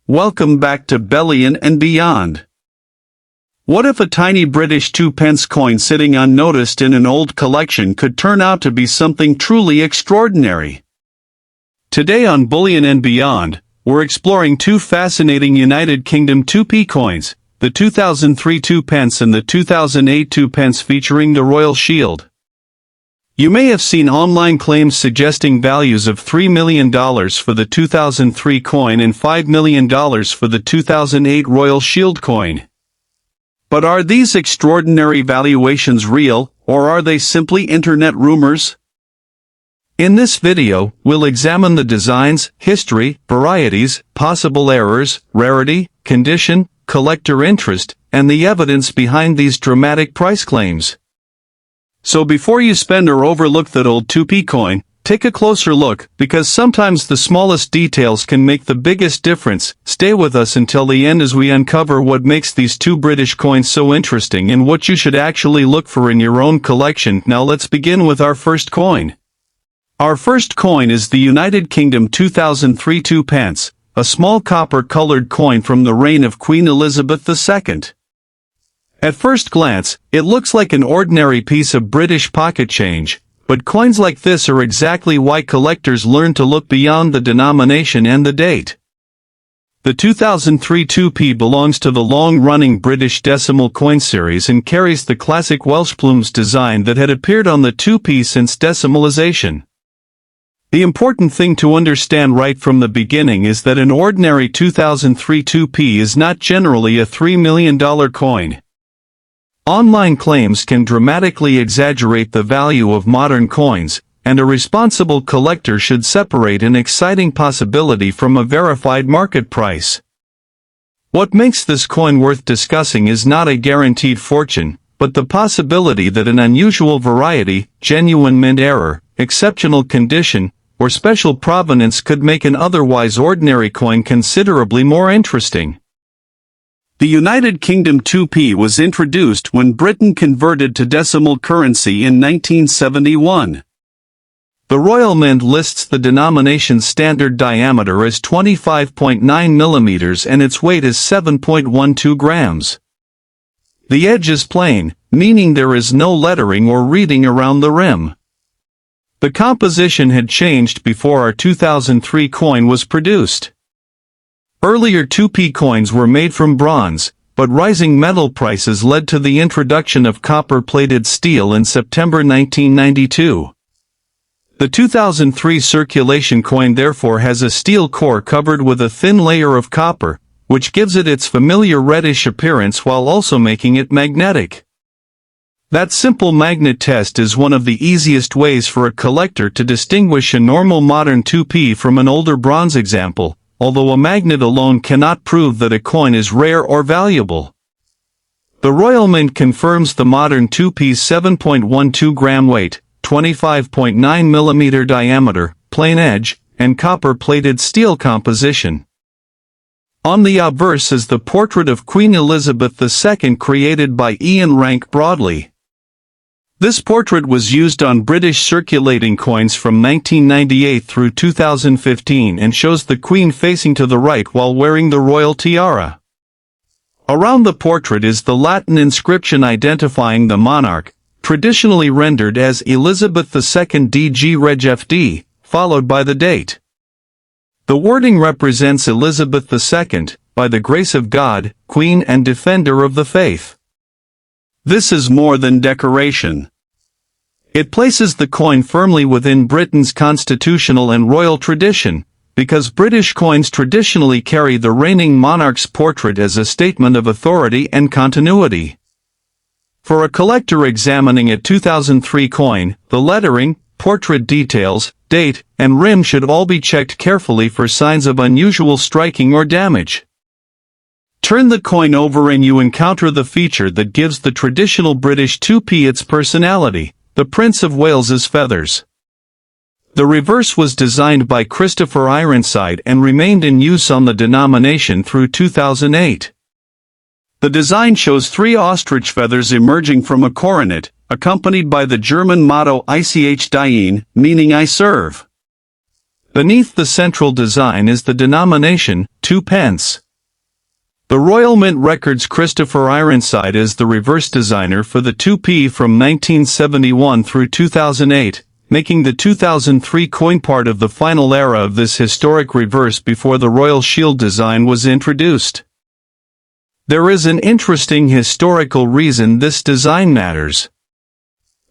Welcome back to Bullion and Beyond. What if a tiny British 2p coin sitting unnoticed in an old collection could turn out to be something truly extraordinary? Today on Bullion and Beyond, we're exploring two fascinating United Kingdom 2p coins, the 2003 2p and the 2008 2p featuring the Royal Shield. You may have seen online claims suggesting values of $3 million for the 2003 coin and $5 million for the 2008 Royal Shield coin. But are these extraordinary valuations real, or are they simply internet rumors? In this video, we'll examine the designs, history, varieties, possible errors, rarity, condition, collector interest, and the evidence behind these dramatic price claims. So before you spend or overlook that old 2p coin, take a closer look, because sometimes the smallest details can make the biggest difference. Stay with us until the end as we uncover what makes these two British coins so interesting and what you should actually look for in your own collection. Now let's begin with our first coin. Our first coin is the United Kingdom 2003 2p, a small copper-colored coin from the reign of Queen Elizabeth II. At first glance, it looks like an ordinary piece of British pocket change, but coins like this are exactly why collectors learn to look beyond the denomination and the date. The 2003 2p belongs to the long-running British decimal coin series and carries the classic Welsh Plumes design that had appeared on the 2p since decimalization. The important thing to understand right from the beginning is that an ordinary 2003 2p is not generally a $3 million coin. Online claims can dramatically exaggerate the value of modern coins, and a responsible collector should separate an exciting possibility from a verified market price. What makes this coin worth discussing is not a guaranteed fortune, but the possibility that an unusual variety, genuine mint error, exceptional condition, or special provenance could make an otherwise ordinary coin considerably more interesting. The United Kingdom 2p was introduced when Britain converted to decimal currency in 1971. The Royal Mint lists the denomination's standard diameter as 25.9 millimeters and its weight is 7.12 grams. The edge is plain, meaning there is no lettering or reading around the rim. The composition had changed before our 2003 coin was produced. Earlier 2p coins were made from bronze, but rising metal prices led to the introduction of copper-plated steel in September 1992. The 2003 circulation coin therefore has a steel core covered with a thin layer of copper, which gives it its familiar reddish appearance while also making it magnetic. That simple magnet test is one of the easiest ways for a collector to distinguish a normal modern 2p from an older bronze example, although a magnet alone cannot prove that a coin is rare or valuable. The Royal Mint confirms the modern 2p's 7.12 gram weight, 25.9 mm diameter, plain edge, and copper-plated steel composition. On the obverse is the portrait of Queen Elizabeth II created by Ian Rank Broadley. This portrait was used on British circulating coins from 1998 through 2015 and shows the Queen facing to the right while wearing the royal tiara. Around the portrait is the Latin inscription identifying the monarch, traditionally rendered as Elizabeth II DG Reg FD, followed by the date. The wording represents Elizabeth II, by the grace of God, Queen and Defender of the Faith. This is more than decoration. It places the coin firmly within Britain's constitutional and royal tradition, because British coins traditionally carry the reigning monarch's portrait as a statement of authority and continuity. For a collector examining a 2003 coin, the lettering, portrait details, date, and rim should all be checked carefully for signs of unusual striking or damage. Turn the coin over and you encounter the feature that gives the traditional British 2p its personality, the Prince of Wales's feathers. The reverse was designed by Christopher Ironside and remained in use on the denomination through 2008. The design shows three ostrich feathers emerging from a coronet, accompanied by the German motto Ich diene, meaning I serve. Beneath the central design is the denomination, 2 pence. The Royal Mint records Christopher Ironside as the reverse designer for the 2p from 1971 through 2008, making the 2003 coin part of the final era of this historic reverse before the Royal Shield design was introduced. There is an interesting historical reason this design matters.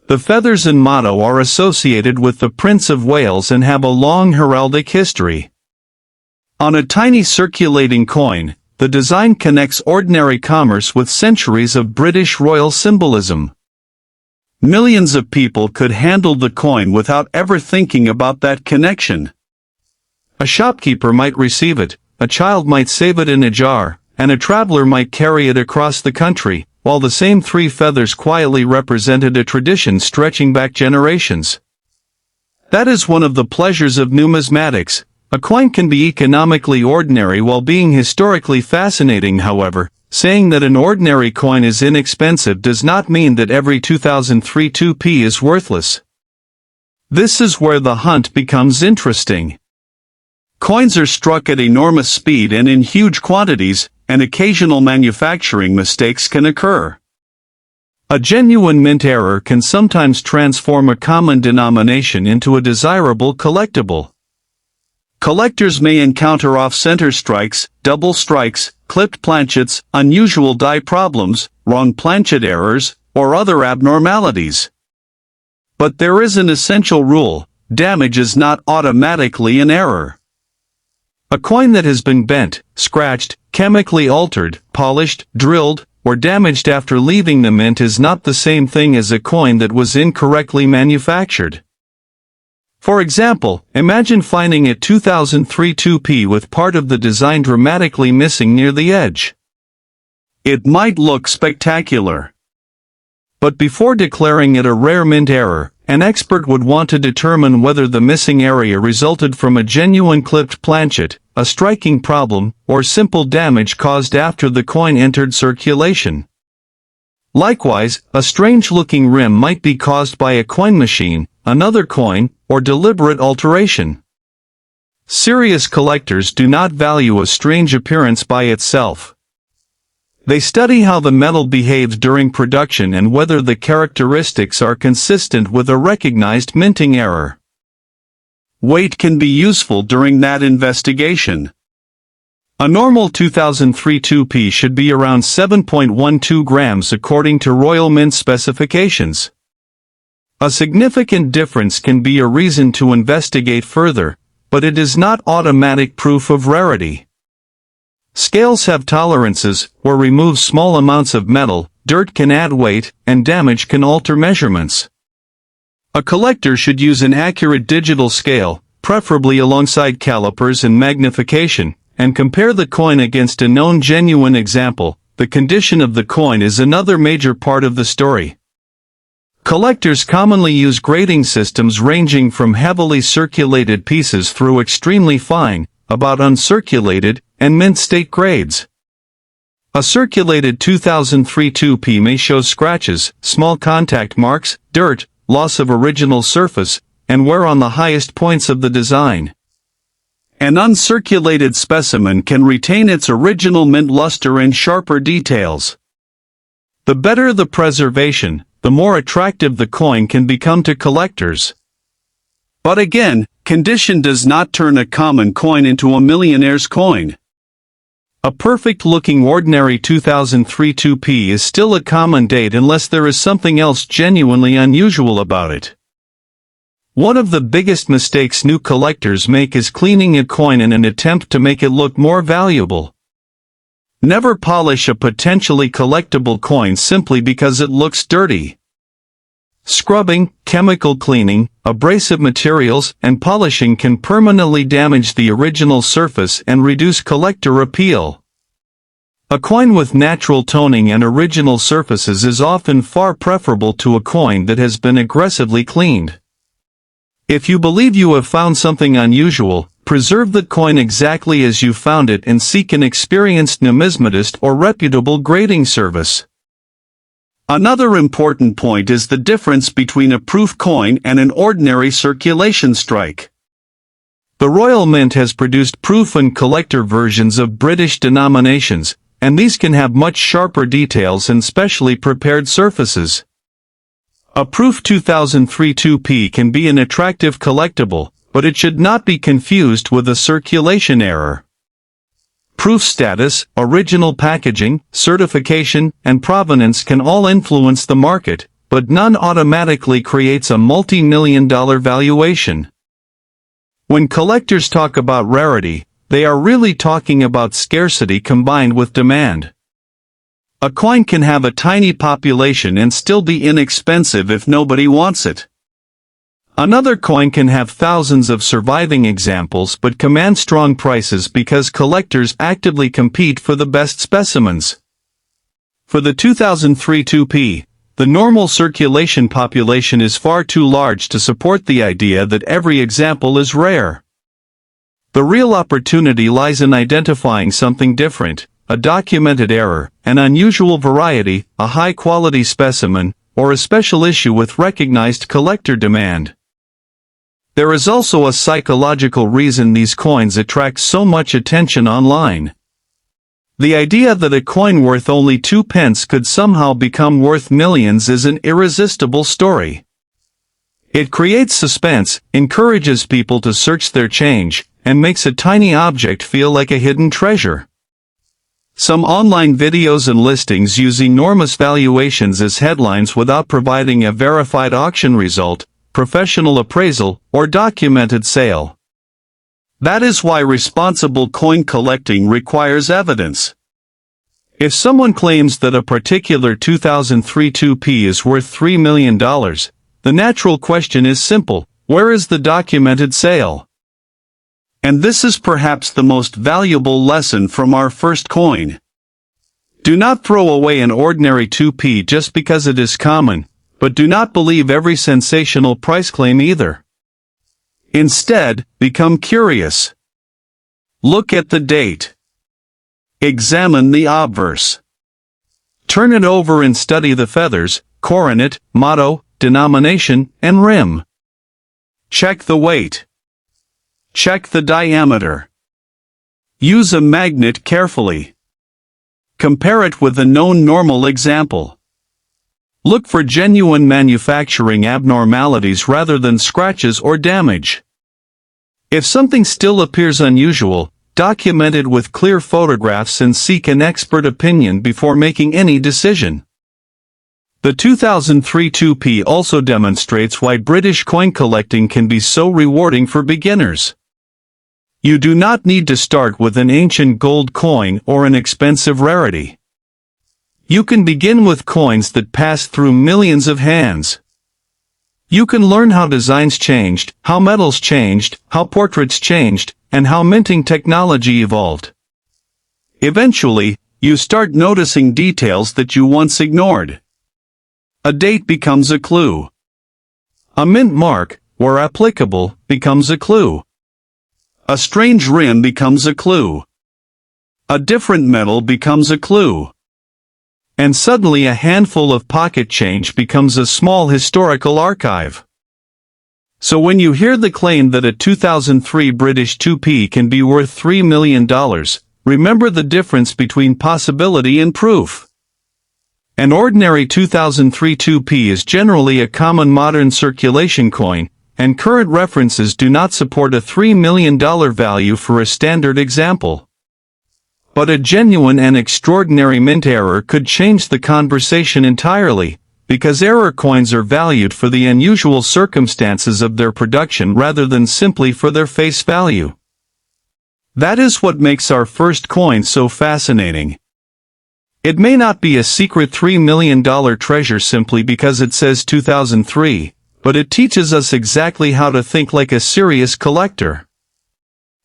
The feathers and motto are associated with the Prince of Wales and have a long heraldic history. On a tiny circulating coin, the design connects ordinary commerce with centuries of British royal symbolism. Millions of people could handle the coin without ever thinking about that connection. A shopkeeper might receive it, a child might save it in a jar, and a traveler might carry it across the country, while the same 3 feathers quietly represented a tradition stretching back generations. That is one of the pleasures of numismatics. A coin can be economically ordinary while being historically fascinating. However, saying that an ordinary coin is inexpensive does not mean that every 2003 2p is worthless. This is where the hunt becomes interesting. Coins are struck at enormous speed and in huge quantities, and occasional manufacturing mistakes can occur. A genuine mint error can sometimes transform a common denomination into a desirable collectible. Collectors may encounter off-center strikes, double strikes, clipped planchets, unusual die problems, wrong planchet errors, or other abnormalities. But there is an essential rule: damage is not automatically an error. A coin that has been bent, scratched, chemically altered, polished, drilled, or damaged after leaving the mint is not the same thing as a coin that was incorrectly manufactured. For example, imagine finding a 2003 2p with part of the design dramatically missing near the edge. It might look spectacular. But before declaring it a rare mint error, an expert would want to determine whether the missing area resulted from a genuine clipped planchet, a striking problem, or simple damage caused after the coin entered circulation. Likewise, a strange-looking rim might be caused by a coin machine, another coin, or deliberate alteration. Serious collectors do not value a strange appearance by itself. They study how the metal behaves during production and whether the characteristics are consistent with a recognized minting error. Weight can be useful during that investigation. A normal 2003 2p should be around 7.12 grams according to Royal Mint specifications. A significant difference can be a reason to investigate further, but it is not automatic proof of rarity. Scales have tolerances, or remove small amounts of metal, dirt can add weight, and damage can alter measurements. A collector should use an accurate digital scale, preferably alongside calipers and magnification, and compare the coin against a known genuine example. The condition of the coin is another major part of the story. Collectors commonly use grading systems ranging from heavily circulated pieces through extremely fine, about uncirculated, and mint state grades. A circulated 2003 2p may show scratches, small contact marks, dirt, loss of original surface, and wear on the highest points of the design. An uncirculated specimen can retain its original mint luster and sharper details. The better the preservation, the more attractive the coin can become to collectors. But again, condition does not turn a common coin into a millionaire's coin. A perfect-looking ordinary 2003 2p is still a common date unless there is something else genuinely unusual about it. One of the biggest mistakes new collectors make is cleaning a coin in an attempt to make it look more valuable. Never polish a potentially collectible coin simply because it looks dirty. Scrubbing, chemical cleaning, abrasive materials, and polishing can permanently damage the original surface and reduce collector appeal. A coin with natural toning and original surfaces is often far preferable to a coin that has been aggressively cleaned. If you believe you have found something unusual, preserve the coin exactly as you found it and seek an experienced numismatist or reputable grading service. Another important point is the difference between a proof coin and an ordinary circulation strike. The Royal Mint has produced proof and collector versions of British denominations, and these can have much sharper details and specially prepared surfaces. A proof 2003 2p can be an attractive collectible, but it should not be confused with a circulation error. Proof status, original packaging, certification, and provenance can all influence the market, but none automatically creates a multi-million-dollar valuation. When collectors talk about rarity, they are really talking about scarcity combined with demand. A coin can have a tiny population and still be inexpensive if nobody wants it. Another coin can have thousands of surviving examples but command strong prices because collectors actively compete for the best specimens. For the 2003 2p, the normal circulation population is far too large to support the idea that every example is rare. The real opportunity lies in identifying something different, a documented error, an unusual variety, a high-quality specimen, or a special issue with recognized collector demand. There is also a psychological reason these coins attract so much attention online. The idea that a coin worth only 2 pence could somehow become worth millions is an irresistible story. It creates suspense, encourages people to search their change, and makes a tiny object feel like a hidden treasure. Some online videos and listings use enormous valuations as headlines without providing a verified auction result, professional appraisal, or documented sale. That is why responsible coin collecting requires evidence. If someone claims that a particular 2003 2p is worth $3 million, the natural question is simple: where is the documented sale? And this is perhaps the most valuable lesson from our first coin. Do not throw away an ordinary 2p just because it is common, but do not believe every sensational price claim either. Instead, become curious. Look at the date. Examine the obverse. Turn it over and study the feathers, coronet, motto, denomination, and rim. Check the weight. Check the diameter. Use a magnet carefully. Compare it with a known normal example. Look for genuine manufacturing abnormalities rather than scratches or damage. If something still appears unusual, document it with clear photographs and seek an expert opinion before making any decision. The 2003 2p also demonstrates why British coin collecting can be so rewarding for beginners. You do not need to start with an ancient gold coin or an expensive rarity. You can begin with coins that pass through millions of hands. You can learn how designs changed, how metals changed, how portraits changed, and how minting technology evolved. Eventually, you start noticing details that you once ignored. A date becomes a clue. A mint mark, where applicable, becomes a clue. A strange rim becomes a clue. A different metal becomes a clue. And suddenly a handful of pocket change becomes a small historical archive. So when you hear the claim that a 2003 British 2p can be worth $3 million, remember the difference between possibility and proof. An ordinary 2003 2p is generally a common modern circulation coin, and current references do not support a $3 million value for a standard example. But a genuine and extraordinary mint error could change the conversation entirely, because error coins are valued for the unusual circumstances of their production rather than simply for their face value. That is what makes our first coin so fascinating. It may not be a secret $3 million treasure simply because it says 2003, but it teaches us exactly how to think like a serious collector.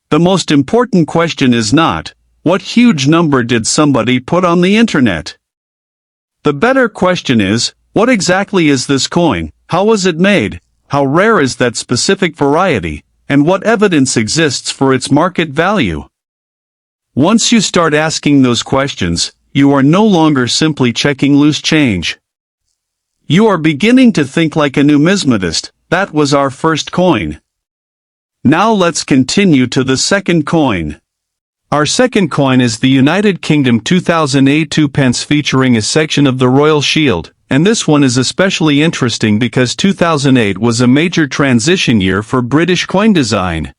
The most important question is not, what huge number did somebody put on the internet? The better question is, what exactly is this coin, how was it made, how rare is that specific variety, and what evidence exists for its market value? Once you start asking those questions, you are no longer simply checking loose change. You are beginning to think like a numismatist. That was our first coin. Now let's continue to the second coin. Our second coin is the United Kingdom 2008 2 pence featuring a section of the Royal Shield, and this one is especially interesting because 2008 was a major transition year for British coin design.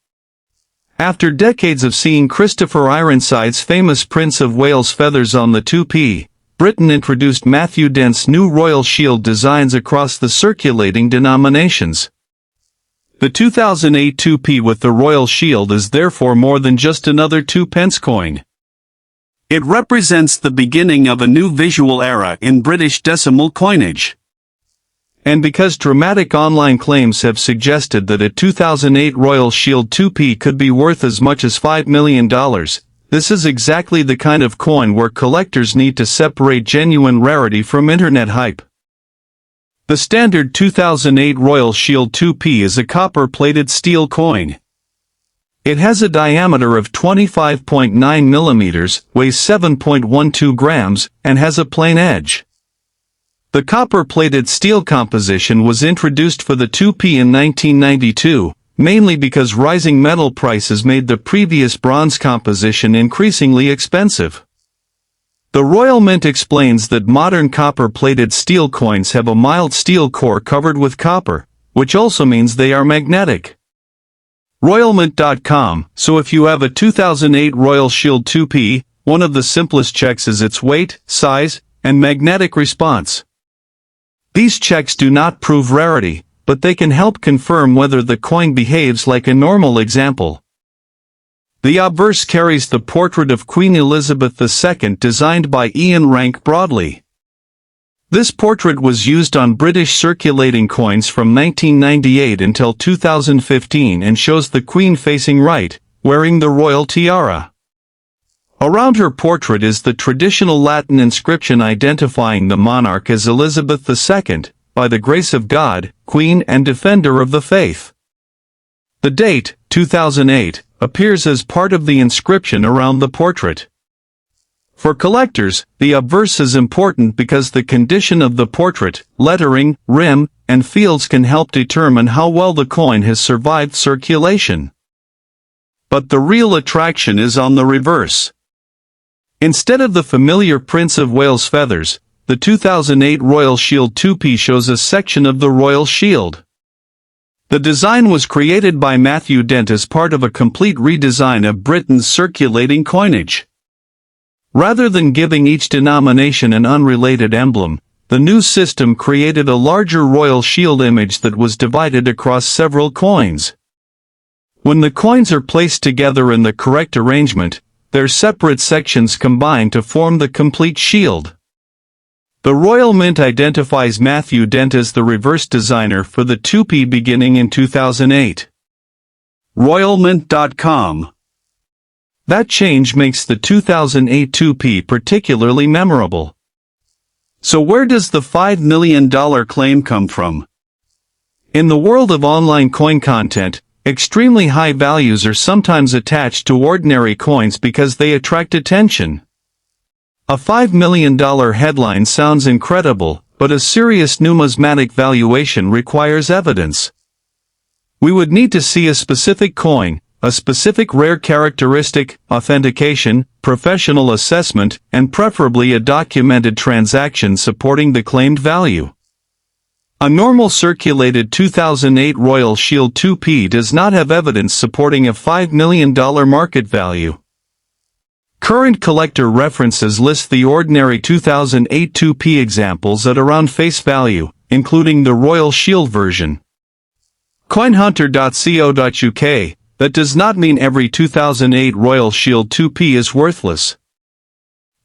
After decades of seeing Christopher Ironside's famous Prince of Wales feathers on the 2p, Britain introduced Matthew Dent's new Royal Shield designs across the circulating denominations. The 2008 2p with the Royal Shield is therefore more than just another 2 pence coin. It represents the beginning of a new visual era in British decimal coinage. And because dramatic online claims have suggested that a 2008 Royal Shield 2p could be worth as much as $5 million, this is exactly the kind of coin where collectors need to separate genuine rarity from internet hype. The standard 2008 Royal Shield 2p is a copper-plated steel coin. It has a diameter of 25.9 millimeters, weighs 7.12 grams, and has a plain edge. The copper-plated steel composition was introduced for the 2p in 1992, mainly because rising metal prices made the previous bronze composition increasingly expensive. The Royal Mint explains that modern copper-plated steel coins have a mild steel core covered with copper, which also means they are magnetic. RoyalMint.com. So if you have a 2008 Royal Shield 2p, one of the simplest checks is its weight, size, and magnetic response. These checks do not prove rarity, but they can help confirm whether the coin behaves like a normal example. The obverse carries the portrait of Queen Elizabeth II designed by Ian Rank Broadley. This portrait was used on British circulating coins from 1998 until 2015 and shows the Queen facing right, wearing the royal tiara. Around her portrait is the traditional Latin inscription identifying the monarch as Elizabeth II, by the grace of God, Queen and Defender of the Faith. The date, 2008, appears as part of the inscription around the portrait. For collectors, the obverse is important because the condition of the portrait, lettering, rim, and fields can help determine how well the coin has survived circulation. But the real attraction is on the reverse. Instead of the familiar Prince of Wales feathers, the 2008 Royal Shield 2p shows a section of the Royal Shield. The design was created by Matthew Dent as part of a complete redesign of Britain's circulating coinage. Rather than giving each denomination an unrelated emblem, the new system created a larger Royal Shield image that was divided across several coins. When the coins are placed together in the correct arrangement, their separate sections combine to form the complete shield. The Royal Mint identifies Matthew Dent as the reverse designer for the 2p beginning in 2008. RoyalMint.com. That change makes the 2008 2p particularly memorable. So where does the $5 million claim come from? In the world of online coin content, extremely high values are sometimes attached to ordinary coins because they attract attention. A $5 million headline sounds incredible, but a serious numismatic valuation requires evidence. We would need to see a specific coin, a specific rare characteristic, authentication, professional assessment, and preferably a documented transaction supporting the claimed value. A normal circulated 2008 Royal Shield 2p does not have evidence supporting a $5 million market value. Current collector references list the ordinary 2008 2p examples at around face value, including the Royal Shield version. Coinhunter.co.uk. That does not mean every 2008 Royal Shield 2p is worthless.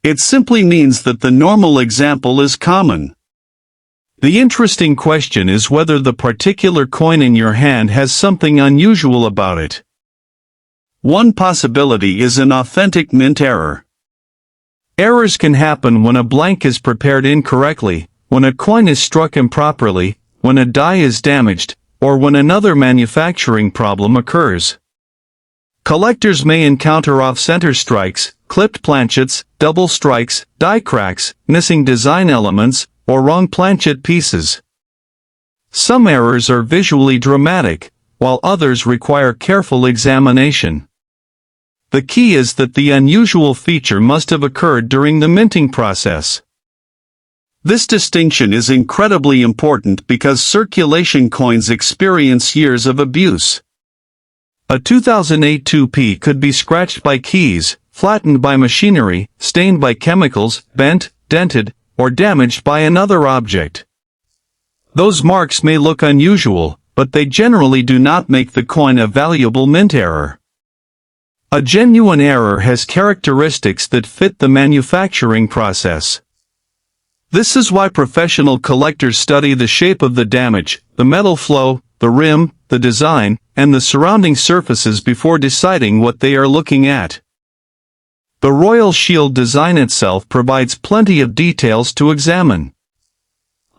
It simply means that the normal example is common. The interesting question is whether the particular coin in your hand has something unusual about it. One possibility is an authentic mint error. Errors can happen when a blank is prepared incorrectly, when a coin is struck improperly, when a die is damaged, or when another manufacturing problem occurs. Collectors may encounter off-center strikes, clipped planchets, double strikes, die cracks, missing design elements, or wrong planchet pieces. Some errors are visually dramatic, while others require careful examination. The key is that the unusual feature must have occurred during the minting process. This distinction is incredibly important because circulation coins experience years of abuse. A 2008 2p could be scratched by keys, flattened by machinery, stained by chemicals, bent, dented, or damaged by another object. Those marks may look unusual, but they generally do not make the coin a valuable mint error. A genuine error has characteristics that fit the manufacturing process. This is why professional collectors study the shape of the damage, the metal flow, the rim, the design, and the surrounding surfaces before deciding what they are looking at. The Royal Shield design itself provides plenty of details to examine.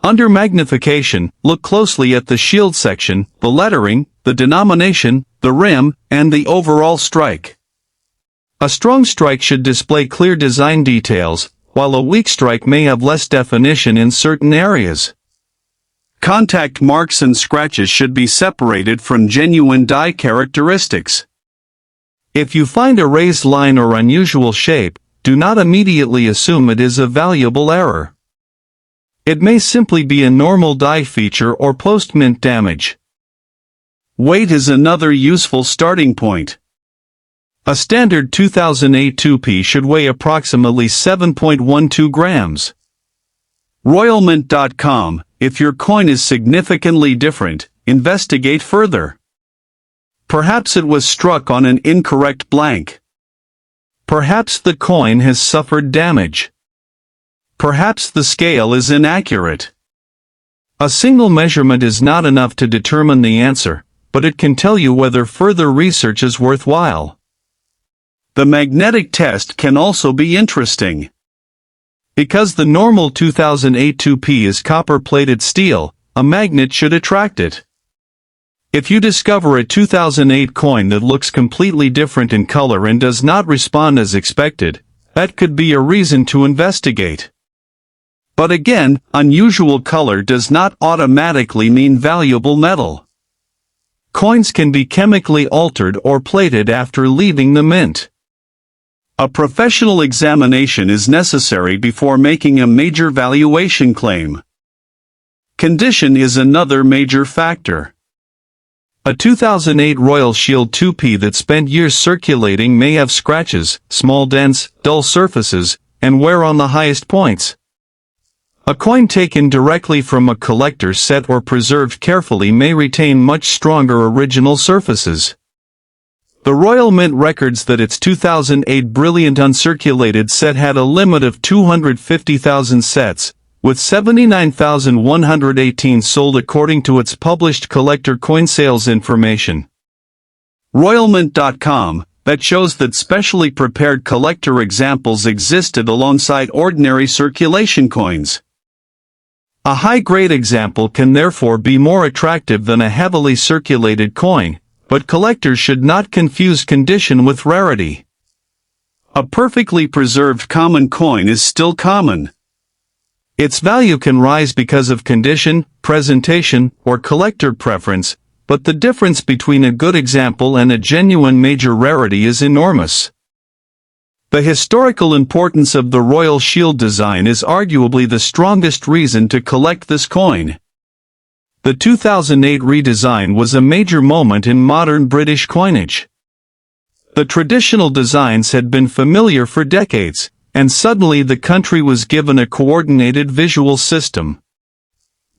Under magnification, look closely at the shield section, the lettering, the denomination, the rim, and the overall strike. A strong strike should display clear design details, while a weak strike may have less definition in certain areas. Contact marks and scratches should be separated from genuine die characteristics. If you find a raised line or unusual shape, do not immediately assume it is a valuable error. It may simply be a normal die feature or post-mint damage. Weight is another useful starting point. A standard 2008 2p should weigh approximately 7.12 grams. RoyalMint.com. If your coin is significantly different, investigate further. Perhaps it was struck on an incorrect blank. Perhaps the coin has suffered damage. Perhaps the scale is inaccurate. A single measurement is not enough to determine the answer, but it can tell you whether further research is worthwhile. The magnetic test can also be interesting. Because the normal 2008 2p is copper-plated steel, a magnet should attract it. If you discover a 2008 coin that looks completely different in color and does not respond as expected, that could be a reason to investigate. But again, unusual color does not automatically mean valuable metal. Coins can be chemically altered or plated after leaving the mint. A professional examination is necessary before making a major valuation claim. Condition is another major factor. A 2008 Royal Shield 2p that spent years circulating may have scratches, small dents, dull surfaces, and wear on the highest points. A coin taken directly from a collector's set or preserved carefully may retain much stronger original surfaces. The Royal Mint records that its 2008 Brilliant uncirculated set had a limit of 250,000 sets, with 79,118 sold according to its published collector coin sales information. RoyalMint.com, that shows that specially prepared collector examples existed alongside ordinary circulation coins. A high-grade example can therefore be more attractive than a heavily circulated coin, but collectors should not confuse condition with rarity. A perfectly preserved common coin is still common. Its value can rise because of condition, presentation, or collector preference, but the difference between a good example and a genuine major rarity is enormous. The historical importance of the Royal Shield design is arguably the strongest reason to collect this coin. The 2008 redesign was a major moment in modern British coinage. The traditional designs had been familiar for decades, and suddenly the country was given a coordinated visual system.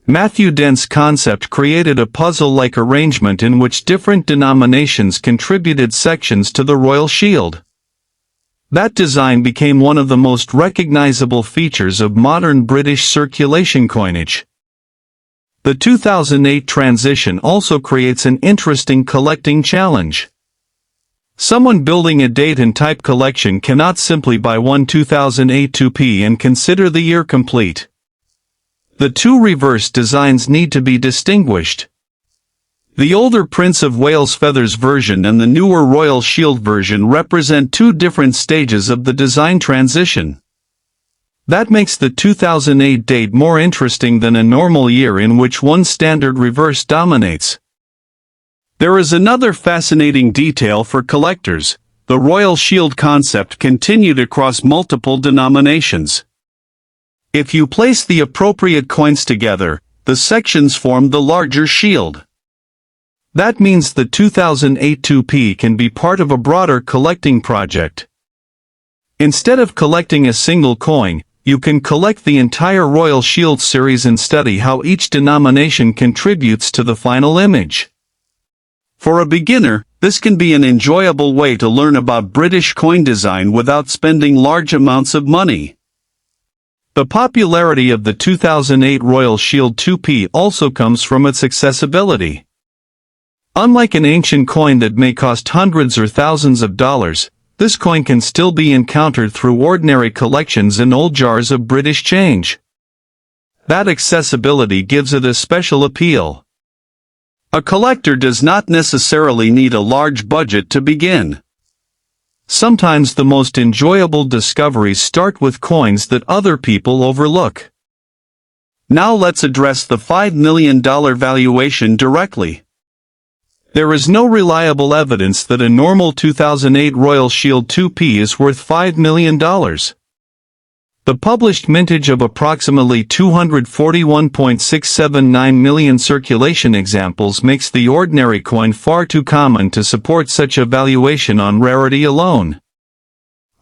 Matthew Dent's concept created a puzzle-like arrangement in which different denominations contributed sections to the Royal Shield. That design became one of the most recognizable features of modern British circulation coinage. The 2008 transition also creates an interesting collecting challenge. Someone building a date and type collection cannot simply buy one 2008 2p and consider the year complete. The two reverse designs need to be distinguished. The older Prince of Wales Feathers version and the newer Royal Shield version represent two different stages of the design transition. That makes the 2008 date more interesting than a normal year in which one standard reverse dominates. There is another fascinating detail for collectors. The Royal Shield concept continued across multiple denominations. If you place the appropriate coins together, the sections form the larger shield. That means the 2008 2p can be part of a broader collecting project. Instead of collecting a single coin, you can collect the entire Royal Shield series and study how each denomination contributes to the final image. For a beginner, this can be an enjoyable way to learn about British coin design without spending large amounts of money. The popularity of the 2008 Royal Shield 2p also comes from its accessibility. Unlike an ancient coin that may cost hundreds or thousands of dollars, this coin can still be encountered through ordinary collections and old jars of British change. That accessibility gives it a special appeal. A collector does not necessarily need a large budget to begin. Sometimes the most enjoyable discoveries start with coins that other people overlook. Now let's address the $5 million valuation directly. There is no reliable evidence that a normal 2008 Royal Shield 2p is worth $5 million. The published mintage of approximately 241.679 million circulation examples makes the ordinary coin far too common to support such a valuation on rarity alone.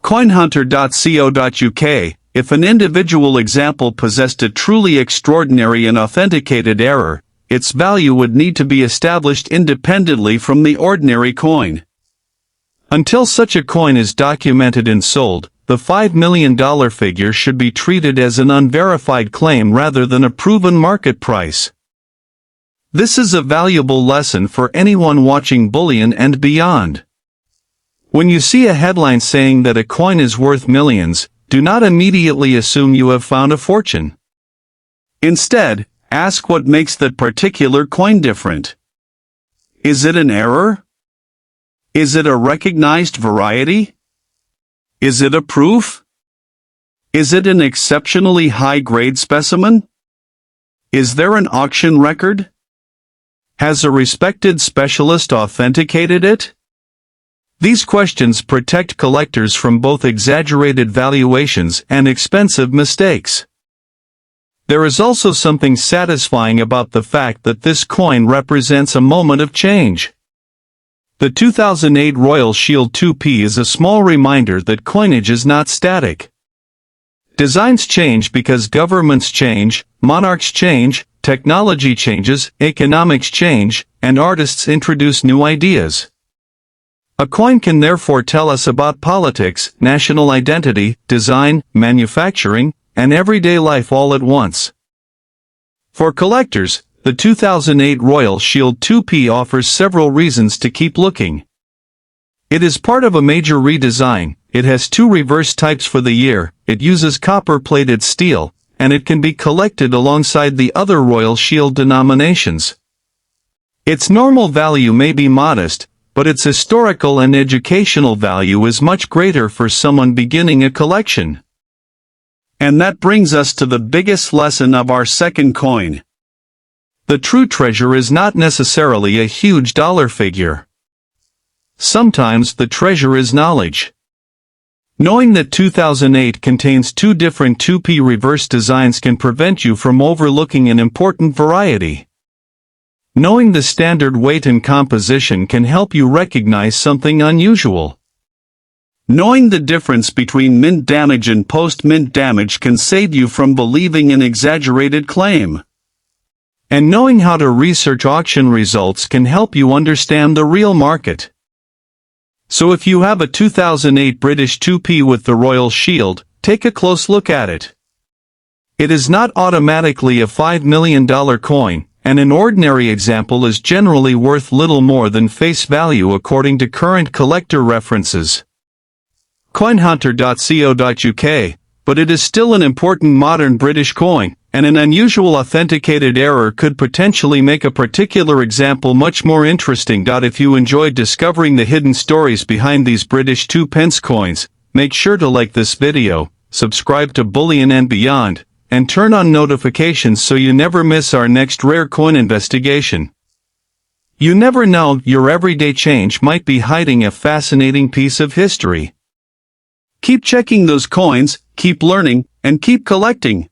Coinhunter.co.uk, if an individual example possessed a truly extraordinary and authenticated error, its value would need to be established independently from the ordinary coin. Until such a coin is documented and sold, the $5 million figure should be treated as an unverified claim rather than a proven market price. This is a valuable lesson for anyone watching Bullion and Beyond. When you see a headline saying that a coin is worth millions, do not immediately assume you have found a fortune. Instead, ask what makes that particular coin different. Is it an error? Is it a recognized variety? Is it a proof? Is it an exceptionally high-grade specimen? Is there an auction record? Has a respected specialist authenticated it? These questions protect collectors from both exaggerated valuations and expensive mistakes. There is also something satisfying about the fact that this coin represents a moment of change. The 2008 Royal Shield 2p is a small reminder that coinage is not static. Designs change because governments change, monarchs change, technology changes, economics change, and artists introduce new ideas. A coin can therefore tell us about politics, national identity, design, manufacturing, and everyday life all at once. For collectors, the 2008 Royal Shield 2p offers several reasons to keep looking. It is part of a major redesign, it has two reverse types for the year, it uses copper-plated steel, and it can be collected alongside the other Royal Shield denominations. Its normal value may be modest, but its historical and educational value is much greater for someone beginning a collection. And that brings us to the biggest lesson of our second coin. The true treasure is not necessarily a huge dollar figure. Sometimes the treasure is knowledge. Knowing that 2008 contains two different 2p reverse designs can prevent you from overlooking an important variety. Knowing the standard weight and composition can help you recognize something unusual. Knowing the difference between mint damage and post-mint damage can save you from believing an exaggerated claim. And knowing how to research auction results can help you understand the real market. So if you have a 2008 British 2p with the Royal Shield, take a close look at it. It is not automatically a $5 million coin, and an ordinary example is generally worth little more than face value according to current collector references. Coinhunter.co.uk, but it is still an important modern British coin, and an unusual authenticated error could potentially make a particular example much more interesting. If you enjoyed discovering the hidden stories behind these British 2p coins, make sure to like this video, subscribe to Bullion and Beyond, and turn on notifications so you never miss our next rare coin investigation. You never know, your everyday change might be hiding a fascinating piece of history. Keep checking those coins, keep learning, and keep collecting.